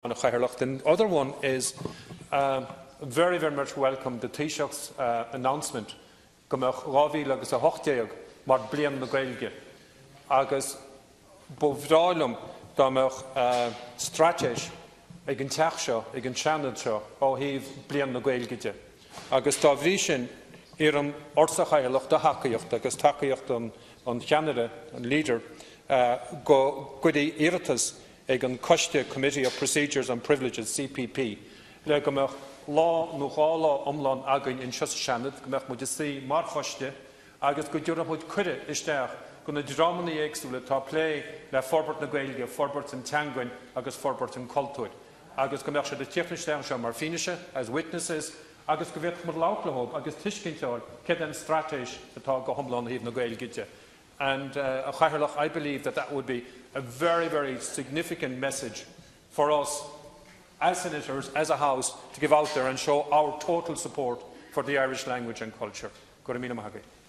on a Chairloch. The other one is very, very much welcome the Taoiseach's announcement gomach Rávíl agus a hochtéag mar Bliain Na Gaeilge agus bhreálum gomach straitéis ag an teach seo ag an Seanad seo ó híomh Bliain Na Gaeilge agus tá bhrí sin ar an orsa Chairloch de hacaíocht agus tacaíocht an cheanada an líder go gcuidí iarratas ag an Coiste Committee of Procedures and Privileges CPP le gomach lá nó chála omláin againn in Seas Seanad gomach muid sí mar choiste agus go dúra muid cuide isteach go na drámaní éagsúla tá plé le Forbairt Na Gaeilge, Forbairt an Teangainn agus Forbairt an Cultúid agus gomach sé de tíochnisteach seo mar fíneise as witnesses agus go bhíoh mar láchlahóg agus tuiscinteáil cé an straitéis atá go thomláin híomh na Gaeilge. And I believe that would be a very, very significant message for us as senators, as a House, to give out there and show our total support for the Irish language and culture. Go raibh míle maith againn.